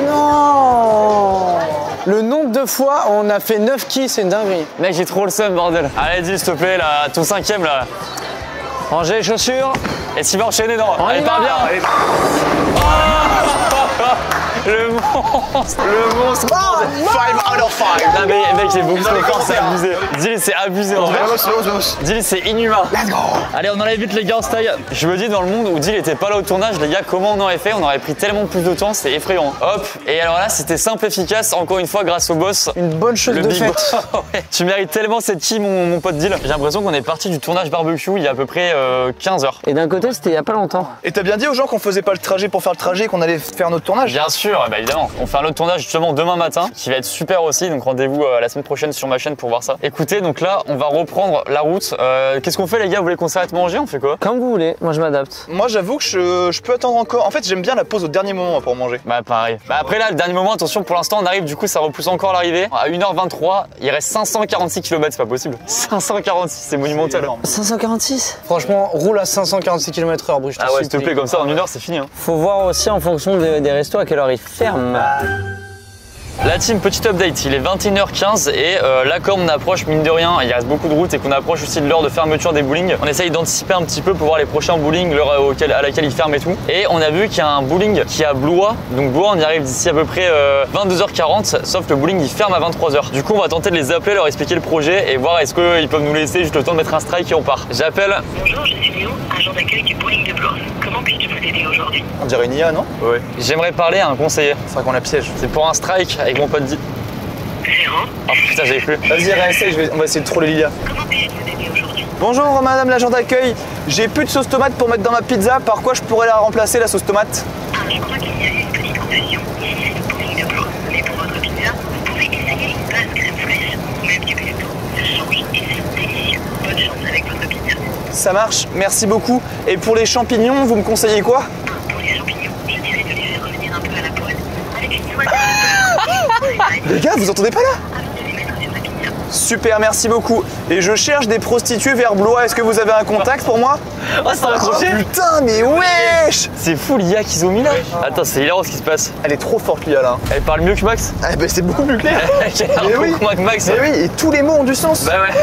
Non. Le nombre de fois on a fait 9 kills, c'est une dinguerie. Mec, j'ai trop le seum, bordel. Allez, dis, s'il te plaît, là, ton 5ème, là. Rangez les chaussures. Et s'il va enchaîner, non. Allez, y pars va. bien. Allez. Le monstre. Le monstre. 5 out of 5. Non, mais mec, j'ai beaucoup trop fort, c'est abusé. Dilly, c'est abusé en vrai. Dilly, c'est inhumain. Let's go. Allez, on enlève vite les gars en style. Je me dis, dans le monde où Dilly était pas là au tournage, les gars, comment on aurait fait? On aurait pris tellement plus de temps, c'est effrayant. Hop. Et alors là, c'était simple, efficace. Encore une fois, grâce au boss. Une bonne chose Le de big fait. boss. Ouais. Tu mérites tellement cette qui, mon pote Dill. J'ai l'impression qu'on est parti du tournage barbecue il y a à peu près 15 heures. Et d'un côté, c'était il y a pas longtemps. Et t'as bien dit aux gens qu'on faisait pas le trajet pour faire le trajet, qu'on allait faire notre tournage? Bien sûr, bah évidemment. On fait un autre tournage justement demain matin qui va être super aussi. Donc rendez-vous la semaine prochaine sur ma chaîne pour voir ça. Écoutez, donc là, on va reprendre la route. Qu'est-ce qu'on fait les gars? Vous voulez qu'on s'arrête manger? On fait quoi? Comme vous voulez, moi je m'adapte. Moi j'avoue que je peux attendre encore. En fait j'aime bien la pause au dernier moment pour manger. Bah pareil. Bah après là, le dernier moment, attention, pour l'instant on arrive, du coup ça repousse encore l'arrivée. À 1h23, il reste 546 km, c'est pas possible. 546, c'est monumental. 546. Franchement, roule à 546 km/h, Bruce. Ah ouais, s'il te plaît, comme ça en 1 heure c'est fini. Hein. Faut voir aussi en fonction des restos à quelle heure ils ferment. La team, petit update, il est 21h15 et là comme on approche mine de rien, il reste beaucoup de routes et qu'on approche aussi de l'heure de fermeture des bowling, on essaye d'anticiper un petit peu pour voir les prochains bowling, l'heure à laquelle ils ferment et tout. Et on a vu qu'il y a un bowling qui est à Blois, donc Blois on y arrive d'ici à peu près 22h40, sauf que le bowling il ferme à 23h. Du coup on va tenter de les appeler, leur expliquer le projet et voir est-ce qu'ils peuvent nous laisser juste le temps de mettre un strike et on part. J'appelle. Bonjour, je suis Léo, agent d'accueil du bowling de Blois. Comment puis-je vous aider aujourd'hui? On dirait une IA, non? Ouais. J'aimerais parler à un conseiller. C'est vrai qu'on la piège. C'est pour un strike avec mon pote dit. Gérant, Oh putain j'avais cru. Vas-y, réessaye, on va essayer de troller Lilia. comment puis-je vous aider aujourd'hui? Bonjour madame l'agent d'accueil, j'ai plus de sauce tomate pour mettre dans ma pizza, par quoi je pourrais la remplacer la sauce tomate? Ah, je crois qu'il y a eu une petite confusion. Ici, c'est le bowling de Blois. Mais pour votre pizza, vous pouvez essayer une base crème fraîche ou même du pesto. Ça change et c'est délicieux. Bonne chance avec votre pizza. Ça marche, merci beaucoup. Et pour les champignons, vous me conseillez quoi? Ah, pour les champignons, je dirais de les faire revenir un peu à la poêle avec une noix de Les gars, vous entendez pas là? de les mettre sur la pizza. Super, merci beaucoup. Et je cherche des prostituées vers Blois, est-ce que vous avez un contact pour moi? Oh c'est accroché. Putain, mais wesh! C'est fou l'IA qu'ils ont mis là. Attends, c'est hilarant ce qui se passe. Elle est trop forte Lilia là. Elle parle mieux que Max. Ah bah c'est beaucoup plus clair. Mais oui. moins que Max. Mais oui, et tous les mots ont du sens. Bah ouais.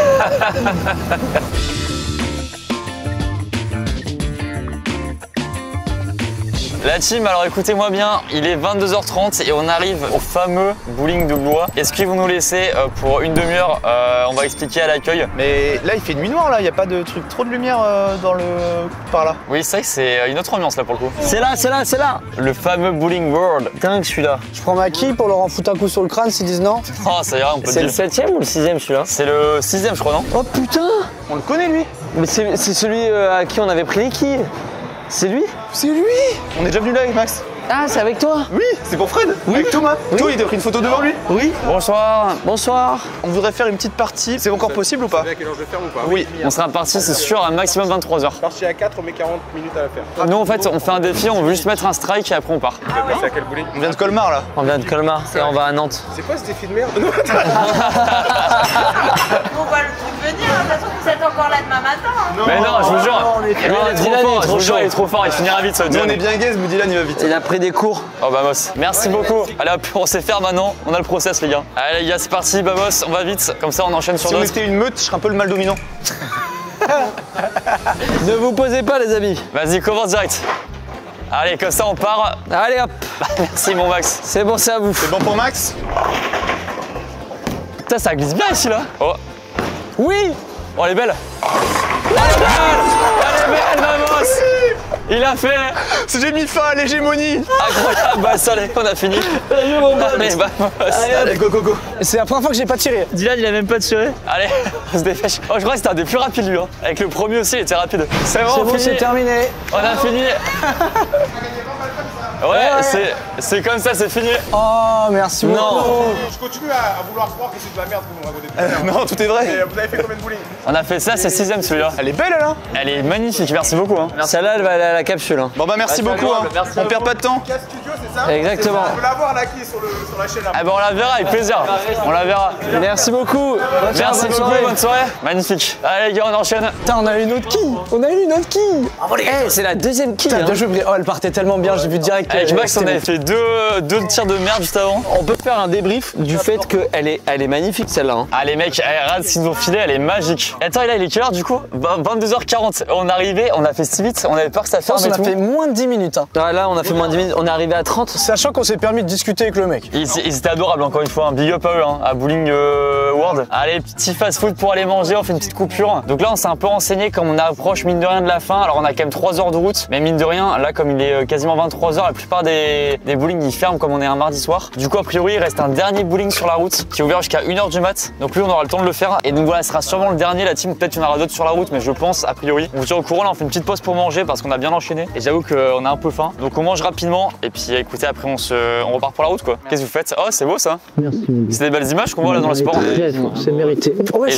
La team, alors écoutez-moi bien, il est 22h30 et on arrive au fameux bowling de Blois. Est-ce qu'ils vont nous laisser pour une demi-heure? On va expliquer à l'accueil. Mais là il fait nuit noire là, il y a pas de truc trop de lumière par là. Oui, c'est vrai que c'est une autre ambiance là pour le coup. C'est là, c'est là, c'est là. Le fameux bowling world. Dingue celui-là. Je prends ma quille pour leur en foutre un coup sur le crâne s'ils disent non. Oh, ça ira, on peut C'est dire. le 7ème ou le 6ème celui-là? C'est le 6ème je crois, non? Oh putain. On le connaît lui. Mais c'est celui à qui on avait pris les quilles. C'est lui? C'est lui. On est déjà venu là avec Max. Ah, c'est avec toi? Oui, c'est pour Fred. Avec Thomas. Toi il t'a pris une photo devant lui. Oui. Bonsoir. Bonsoir. On voudrait faire une petite partie, c'est encore possible ou pas? À quelle heure je le ferme ou pas? Oui. On sera parti, c'est sûr, à maximum 23h. Parti à 4, on met 40 minutes à la faire. Nous en fait, on fait un défi, on veut juste mettre un strike et après on part. Vous êtes passé à quel bowling? On vient de Colmar là. On vient de Colmar et on va à Nantes. C'est quoi ce défi de merde? On va le venir, de toute façon vous êtes encore là demain matin. Hein. Mais non, je vous jure. Lui, il est Dylan, trop il est fort, je trop vous jure, chaud. il est trop fort, il finira vite ça. Nous on est bien gaze, mais Dylan il va vite. Il a pris des cours. Oh Bamos, merci beaucoup. Allez hop, on sait faire maintenant, on a le process les gars. Allez les gars, c'est parti, Bamos, on va vite, comme ça on enchaîne sur Si on d'autres. était une meute, je serais un peu le mal dominant. Ne vous posez pas les amis. Vas-y, commence direct. Allez, comme ça on part. Allez hop. Merci mon Max. C'est bon, c'est à vous. C'est bon pour Max? Putain, ça glisse bien ici là. Oh, Oui. oh elle est belle. Elle est belle, vamos. Il a fait. J'ai mis fin à l'hégémonie. Incroyable, bah ça allez, on a fini. Allez, vamos. Allez, go, go, go. C'est la première fois que j'ai pas tiré. Dylan, il a même pas tiré. Allez, on se dépêche. Oh, je crois que c'était un des plus rapides lui. Hein. Avec le premier aussi, il était rapide. C'est bon, C'est bon, fini. c'est terminé. On a fini. Ouais, c'est comme ça, c'est fini. Oh, merci beaucoup. Non. Je continue à vouloir croire que c'est de la merde que vous me racontez. Non, tout est vrai. Et vous avez fait combien de bowling? On a fait ça, c'est 6ème celui-là. Elle est belle, elle, hein. Elle est magnifique, merci beaucoup. Hein. Celle-là, elle va aller à la capsule. Hein. Bon, bah, merci Bah, beaucoup. c'est agréable, merci On perd pas de temps. Cas studio, c'est ça? Exactement. On peut la voir là qui est sur la chaîne là. Ah bah on la verra avec plaisir. On la verra. Merci beaucoup. Merci bonne beaucoup, soirée. bonne soirée. Magnifique. Allez les gars, on enchaîne. Putain, on a une autre quille. On a une autre quille. Eh, c'est la deuxième quille. Putain, Hein. bien joué, Bri. Oh, elle partait tellement bien, j'ai vu direct. Avec qu'elle- Max, on avait fait deux tirs de merde juste avant. On peut faire un débrief du fait qu'elle est magnifique celle-là. Hein. Ah les mecs, regarde ce qu'ils nous ont filé, elle est magique. Et attends, là il est quelle heure du coup 22h40. On arrivait, on a fait si vite, on avait peur que ça Je pense ferme et qu'on a tout. fait moins de 10 minutes. Hein. Ah, là, on a fait moins de 10 minutes. On est arrivé à 30. Sachant qu'on s'est permis de discuter avec le mec. Ils étaient adorables encore une fois, un big up à eux, hein, à Bowling World. Allez, petit fast food pour aller manger, on fait une petite coupure. Donc là on s'est un peu renseigné comme on approche mine de rien de la fin. Alors on a quand même 3 heures de route, mais mine de rien, là comme il est quasiment 23 h, la plupart des bowling ils ferment comme on est un mardi soir. Du coup a priori il reste un dernier bowling sur la route qui est ouvert jusqu'à 1h du mat. Donc lui on aura le temps de le faire. Et donc voilà, ce sera sûrement le dernier, la team, peut-être qu'il y en aura d'autres sur la route, mais je pense a priori. On vous tient au courant, là on fait une petite pause pour manger parce qu'on a bien enchaîné. Et j'avoue qu'on a un peu faim. Donc on mange rapidement et puis écoutez après on repart pour la route quoi. Qu'est-ce que vous faites? Oh c'est beau ça. Merci. C'est des belles images qu'on voit là dans le sport. C'est mérité. Et ah ouais.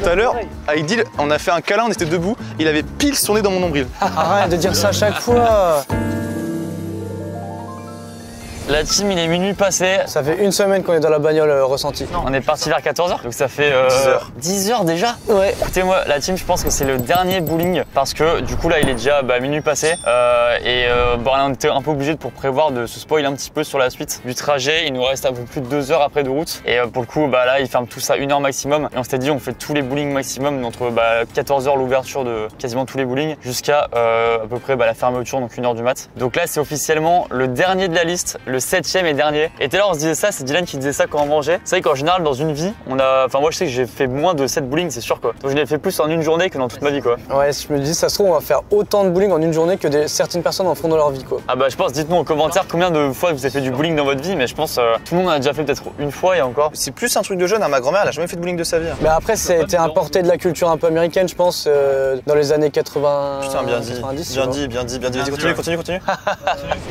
Tout à l'heure, avec Dil, on a fait un câlin, on était debout. Il avait pile son nez dans mon nombril. Arrête de dire ça à chaque fois. La team il est minuit passé. Ça fait une semaine qu'on est dans la bagnole ressentie. On est parti vers 14h, donc ça fait 10 heures déjà. Ouais. Écoutez-moi, la team, je pense que c'est le dernier bowling parce que du coup là il est déjà minuit passé bon, on était un peu obligé pour prévoir de se spoiler un petit peu sur la suite du trajet. Il nous reste un peu plus de 2 heures après de route et pour le coup là ils ferment tout ça 1 heure maximum et on s'était dit on fait tous les bowling maximum entre 14h l'ouverture de quasiment tous les bowling jusqu'à à peu près la fermeture donc 1h du mat. Donc là c'est officiellement le dernier de la liste, le 7e et dernier. Et tout à l'heure on se disait ça, c'est Dylan qui disait ça quand on mangeait. C'est vrai qu'en général dans une vie, moi je sais que j'ai fait moins de 7 bowling, c'est sûr quoi. Donc je l'ai fait plus en une journée que dans toute ma vie quoi. Ouais, je me dis, ça se trouve, on va faire autant de bowling en une journée que certaines personnes en font dans leur vie quoi. Ah bah je pense, dites-nous en commentaire combien de fois vous avez fait du bowling dans votre vie, mais je pense tout le monde en a déjà fait peut-être une fois et encore. C'est plus un truc de jeune, hein. Ma grand-mère elle a jamais fait de bowling de sa vie. Hein. Mais après, ça a été importé de la culture un peu américaine, je pense, dans les années 80. Putain, bien dit. 90, Bien tu dit, bien dit, bien dit. Continue. vois.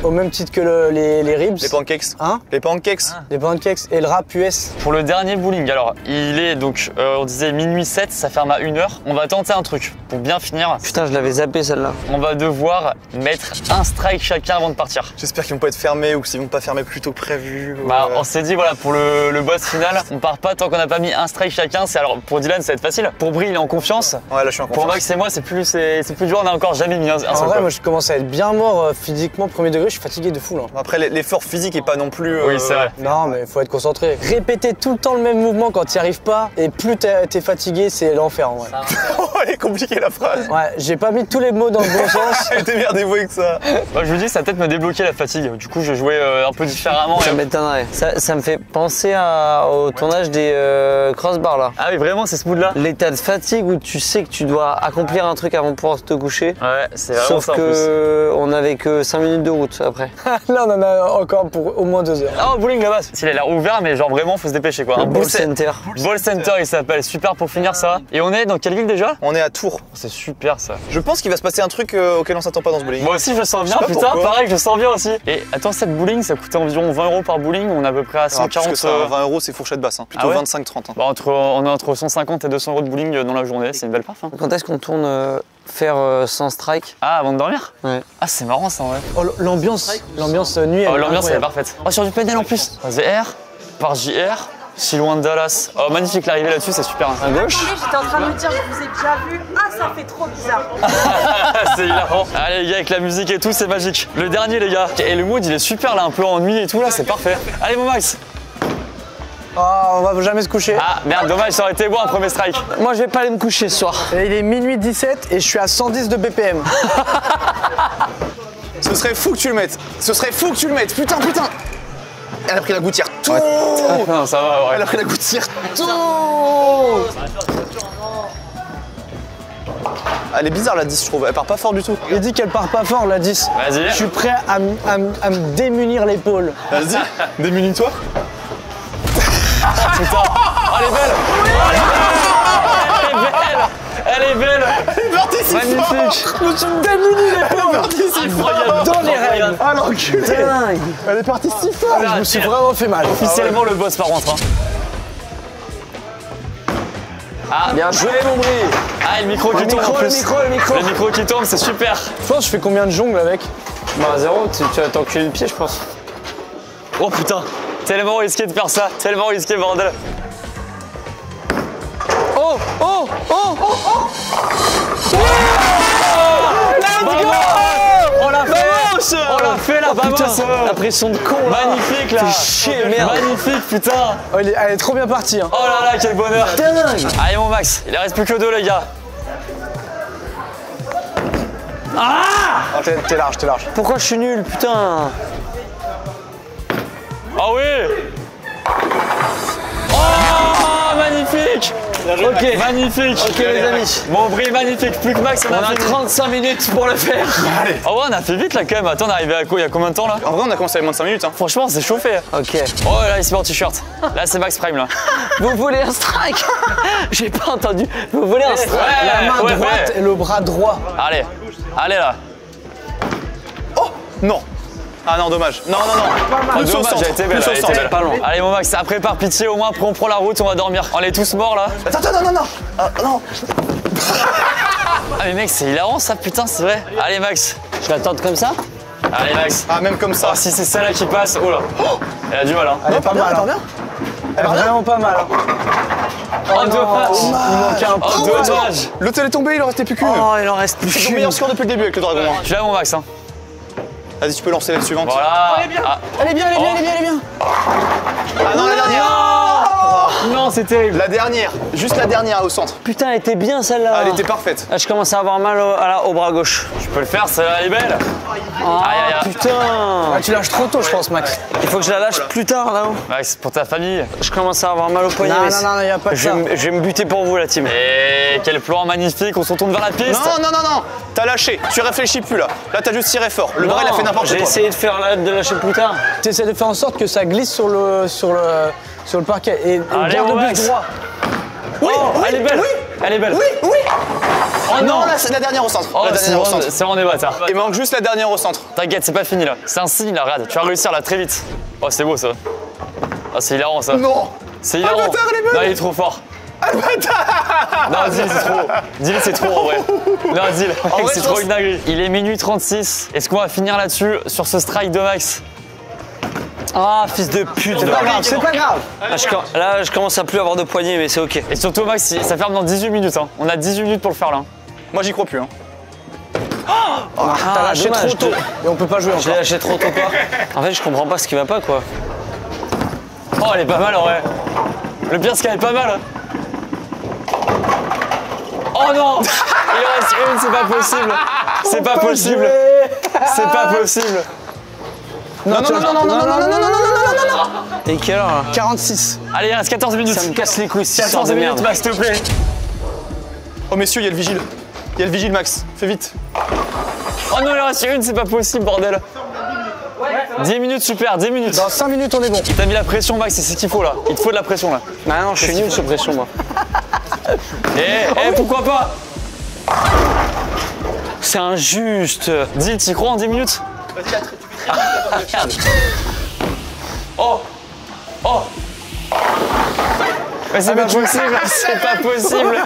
Au même titre que les ribs. Les pancakes. Hein? Les pancakes. Les pancakes et le rap US. Pour le dernier bowling, alors il est donc, on disait minuit 7, ça ferme à 1h. On va tenter un truc pour bien finir. Putain, je l'avais zappé celle-là. On va devoir mettre un strike chacun avant de partir. J'espère qu'ils vont pas être fermés ou qu'ils vont pas fermer plus tôt que prévu. Bah, on s'est dit, voilà, pour le boss final, on part pas tant qu'on n'a pas mis un strike chacun. Alors, pour Dylan, ça va être facile. Pour Brie, il est en confiance. Ouais, là je suis en Pour confiance. Max et moi, c'est plus dur. On a encore jamais mis un seul. En vrai, quoi. moi, je commence à être bien mort physiquement, premier degré, je suis fatigué de fou là. Après, l'effort physique est pas non plus. Oui, c'est vrai. Non, mais il faut être concentré. Répéter tout le temps le même mouvement quand tu n'y arrives pas, et plus t'es fatigué, c'est l'enfer en vrai. Oh, elle est compliquée la phrase. Ouais, j'ai pas mis tous les mots dans le bon sens. Démerdez-vous avec ça. Moi, je vous dis, ça va peut-être me débloquer la fatigue. Du coup, je jouais un peu différemment. Ça m'étonnerait. Ça me fait penser au tournage des crossbars là. Ah oui, vraiment, c'est ce mood là. L'état de fatigue où tu sais que tu dois accomplir un truc avant de pouvoir te coucher. Ouais, c'est vraiment Sauf ça en plus. que on avait que 5 minutes de route après. Là, on en a encore pour au moins 2 heures. Ah, au bowling là-bas, il a l'air ouvert, mais genre vraiment, faut se dépêcher quoi. Un Ball Center. Ball Center, il s'appelle. Super pour finir ça. Et on est dans quelle ville déjà? On est à Tours. C'est super ça. Je pense qu'il va se passer un truc auquel on s'attend pas dans ce bowling. Moi aussi, je sens bien, Je sais pas putain, pourquoi. pareil, je sens bien aussi. Et attends, cette bowling, ça coûtait environ 20 € par bowling. On est à peu près à Alors, plus 140. que ça, 20 euros, c'est fourchette basse. Hein. Plutôt Ah ouais 25-30. Hein. Bah, on est entre 150 et 200 € de bowling dans la journée. C'est une belle perf. Hein. Quand est-ce qu'on tourne faire sans strike? Ah, avant de dormir? Ouais. Ah, c'est marrant ça en vrai. Oh, l'ambiance nuit, elle Oh, est l'ambiance elle est incroyable. parfaite. Oh, sur du pédale en plus. VR, par JR, si loin de Dallas. Oh, magnifique l'arrivée là-dessus, c'est super. À gauche. Attendez, j'étais en train de me dire, je vous ai déjà vu. Ah, ça fait trop bizarre. C'est hilarant. Allez les gars, avec la musique et tout, c'est magique. Le dernier les gars. Et le mood il est super là, un peu en nuit et tout là, c'est parfait. Allez mon Max. Oh, on va jamais se coucher. Ah merde, dommage, ça aurait été bon un premier strike. Moi je vais pas aller me coucher ce soir. Et il est minuit 17 et je suis à 110 de BPM. Ce serait fou que tu le mettes. Ce serait fou que tu le mettes. Putain. Elle a pris la gouttière. Tout. Non, ça va, ouais. Elle a pris la gouttière. Tout. Elle est bizarre la 10, je trouve. Elle part pas fort du tout. Il dit qu'elle part pas fort, la 10. Vas-y. Je suis prêt à me démunir l'épaule. Vas-y, démunis-toi. Putain. Oh, elle est belle. Elle est belle. Magnifique. Je me suis démuni l'épaule. Incroyable. Dans les règles. Ah l'enculé. Dingue. Elle est partie si fort. Je me suis vraiment fait mal. Officiellement le boss par contre. Hein. Ah, Bien joué, mon Brie. ah, le micro qui tombe en plus. Le micro. Le micro qui tombe, c'est super. Je pense que je fais combien de jongles avec? Bah, 0, tu vas t'enculer le pied, je pense. Oh putain, tellement risqué de faire ça, tellement risqué, bordel. Oh, oh, oh, oh, oh. Let's go. On l'a fait. On l'a fait là, vamos. La pression de con, là. Magnifique là. Fais chier, merde. Magnifique, putain. Oh, elle est trop bien partie. Hein. Oh là là, quel bonheur. Dingue. Allez mon Max, il en reste plus que 2 les gars. Ah, t'es large, t'es large. Pourquoi je suis nul, putain? Ah oui. Oh, magnifique. Ok. Magnifique. Ok, les amis. Mon Brie, magnifique. Plus que Max, on On a a fini. 35 minutes pour le faire. Oh ouais, on a fait vite là quand même. Attends, on est arrivé à quoi? Il y a combien de temps là? En vrai, on a commencé à moins de 5 minutes. Hein. Franchement, on s'est chauffé. Ok. Oh là, il se met en t-shirt. Là, c'est Max Prime là. Vous voulez un strike? J'ai pas entendu. Vous voulez un strike? La main ouais, droite ouais. et le bras droit. Allez, allez là. Oh non. Ah non, dommage. Non, non, non. Oh, Plus au dommage, centre. elle était belle, Plus au elle était centre. belle. Pas loin. Allez mon Max, après par pitié au moins, après on prend la route, on va dormir. On est tous morts là. Attends, attends, non, non. Ah, non. Ah mais mec, c'est hilarant ça, putain, c'est vrai. Allez Max. Je vais attendre comme ça? Allez Max. Ah, même comme ça. Ah, si c'est celle-là qui passe, oh là. Elle a du mal hein. Elle est pas mal. attends Hein. bien. Elle est vraiment pas mal. Hein. Oh dommage. Il manquait un Oh peu. dommage. L'autre, elle est tombée, il en restait plus qu'une. Oh, il en reste plus C'est ton qu'une. meilleur score depuis le début avec le dragon. Hein. Je suis là mon Max hein. Vas-y, tu peux lancer la suivante. Voilà. Elle est bien. Ah, Elle est bien, elle est bien, elle est bien, elle est bien. ah non, la dernière. Non, c'est terrible. La dernière. Juste la dernière au centre. Putain, elle était bien celle-là. Ah, elle était parfaite. Ah, je commence à avoir mal au bras gauche. Je peux le faire, celle-là elle est belle. Ah, Aïe, aïe, aïe. putain. Ah, tu lâches trop tôt, je pense, Max. Il faut que je la lâche plus tard là-haut. Max, pour ta famille. Je commence à avoir mal au poignet. Non, mais non, non, il n'y a pas de je ça. vais me buter pour vous, la team. Et quel plan magnifique, on se retourne vers la piste. Non, non, non, non. T'as lâché. Tu réfléchis plus là. Là, t'as juste tiré fort. Le bras, il a fait n'importe J'ai quoi. essayé de lâcher plus tard. Tu essaies de faire en sorte que ça glisse sur le parquet et Allez, garde mon le Max. but droit. Oui, elle est belle. Elle est belle. Oui, oui. Oh non. Non, là, c'est la dernière au centre. Oh, La c'est dernière au centre. vraiment des bâtards. Il manque juste la dernière au centre. T'inquiète, c'est pas fini là. C'est un signe là, regarde. Tu vas réussir là très vite. Oh, c'est beau ça. Oh, c'est hilarant ça. Non. C'est hilarant. bâtard, elle est belle. Non, il est trop fort. Non, Zil, c'est trop. Zil, c'est trop en vrai. Non, Zil, vrai, c'est je trop pense- une dinguerie. Il est minuit 36. Est-ce qu'on va finir là-dessus sur ce strike de Max? Ah, fils de pute. C'est pas grave, c'est pas grave. Là, je commence à plus avoir de poignet, mais c'est ok. Et surtout, Max, ça ferme dans 18 minutes. Hein. On a 18 minutes pour le faire là. Moi, j'y crois plus. Hein. T'as lâché dommage, trop tôt. Et on peut pas jouer Je l'ai encore. lâché trop tôt quoi. En fait, je comprends pas ce qui va pas quoi. Oh, elle est pas mal en vrai. Le pire, c'est qu'elle est pas mal. Oh non. Il en reste une, c'est pas possible. C'est pas possible. C'est pas possible. Non, non, non, non, non, non, non, non, non, non, non, non, non, non. Et quelle heure là? 46. Allez, il reste 14 minutes. Ça me casse les couilles, cette histoire 14 de minutes, merde. Max, s'il te plaît. Oh, messieurs, il y a le vigile. Il y a le vigile, Max. Fais vite. Oh non, il en reste une, c'est pas possible, bordel. 10 minutes, super, 10 minutes. Dans 5 minutes, on est bon. Il t'a mis la pression, Max, c'est ce qu'il faut là. Il te faut de la pression là. Bah non, je suis nul sur pression moi. Eh, pourquoi pas? C'est injuste. Dis, t'y crois en 10 minutes? Regarde. Oh. Oh. Mais c'est pas possible, c'est pas possible.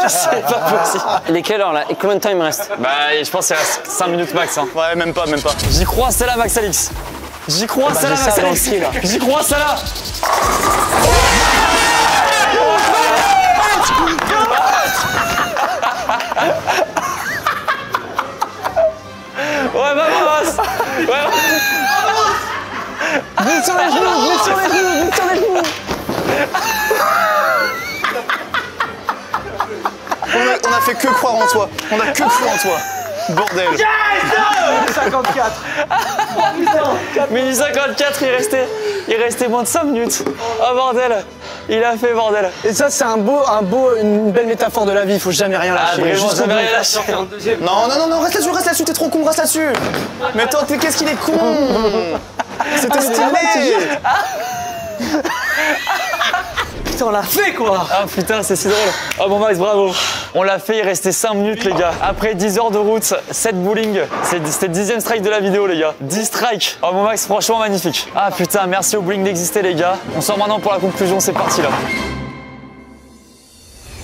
C'est pas possible. Il est quelle heure là? Et combien de temps il me reste? Bah, je pense qu'il reste 5 minutes max. Hein. Ouais, même pas, même pas. J'y crois, c'est là, Max Alix. J'y crois, c'est là, j'ai Max ça dans Alix. le pied, là. J'y crois, c'est là. Ouais, vamos. Ouais. Vite sur les genoux, vite sur les genoux, vite sur les genoux. On a fait que croire en toi. On a que cru en toi. Bordel. 54. Mini 54, il restait moins de 5 minutes. Oh bordel, il a fait bordel. Et ça, c'est une belle métaphore de la vie. Il faut jamais rien lâcher. Vraiment, Juste jamais au bout. rien lâché. Non, reste là-dessus, t'es trop con, reste là-dessus. Mais attends, qu'est-ce qu'il est con. C'était stylé. Putain, on l'a fait quoi. Ah putain, c'est si drôle. Oh bon Max, bravo. On l'a fait, il restait 5 minutes les gars. Après 10 heures de route, 7 bowling. C'était le 10e strike de la vidéo les gars. 10 strikes. Oh mon Max, franchement magnifique. Ah putain, merci au bowling d'exister les gars. On sort maintenant pour la conclusion, c'est parti là.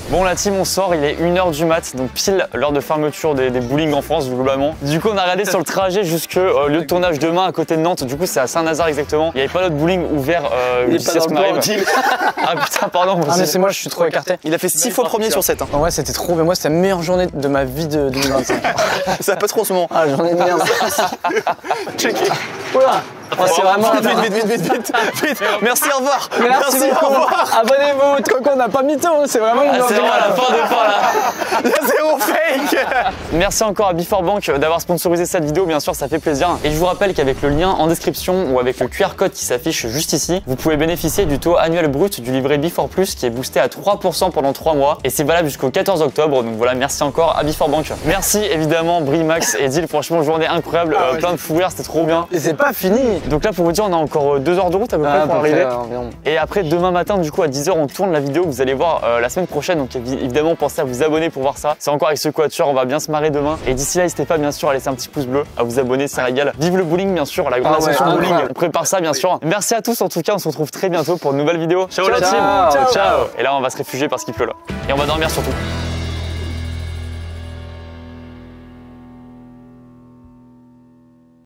Bon la team on sort, il est 1h du mat, donc pile l'heure de fermeture des bowling en France globalement. Du coup on a regardé sur le trajet jusque lieu de tournage demain à côté de Nantes, du coup c'est à Saint-Nazaire exactement. Il n'y avait pas d'autre bowling ouvert jusqu'à ce qu'on arrive. Ah putain pardon. Ah mais c'est moi, je suis trop écarté. Il a fait 6 fois premier sur 7. Hein. En vrai c'était trop, mais moi c'était la meilleure journée de ma vie de 2025. Ça va pas trop en ce moment. Ah journée de merde. Checké. Oula. Oh, c'est vraiment... Vite. Merci, au revoir. Merci au beaucoup. revoir. Abonnez-vous. Trop con, on n'a pas mytho, c'est vraiment une Ah, c'est vraiment la fin de fin là. La zéro fake. Merci encore à Before Bank d'avoir sponsorisé cette vidéo, bien sûr ça fait plaisir. Et je vous rappelle qu'avec le lien en description ou avec le QR code qui s'affiche juste ici, vous pouvez bénéficier du taux annuel brut du livret Before Plus qui est boosté à 3% pendant 3 mois. Et c'est valable jusqu'au 14 octobre, donc voilà, merci encore à Before Bank. Merci évidemment Brie, Max et Dil, franchement journée incroyable, plein de fou rire, c'était trop bien. Et c'est pas fini. Donc là pour vous dire on a encore 2 heures de route à peu près pour arriver. Et après demain matin du coup à 10h on tourne la vidéo que vous allez voir la semaine prochaine, donc évidemment pensez à vous abonner pour voir ça. C'est encore avec ce quatuor, on va bien se marrer demain. Et d'ici là n'hésitez pas bien sûr à laisser un petit pouce bleu, à vous abonner, ça régale. Vive le bowling bien sûr, la grande ascension bowling, on prépare ça bien sûr. Merci à tous en tout cas, on se retrouve très bientôt pour une nouvelle vidéo. Ciao la team. Ciao. Et là on va se réfugier parce qu'il pleut là. Et on va dormir surtout.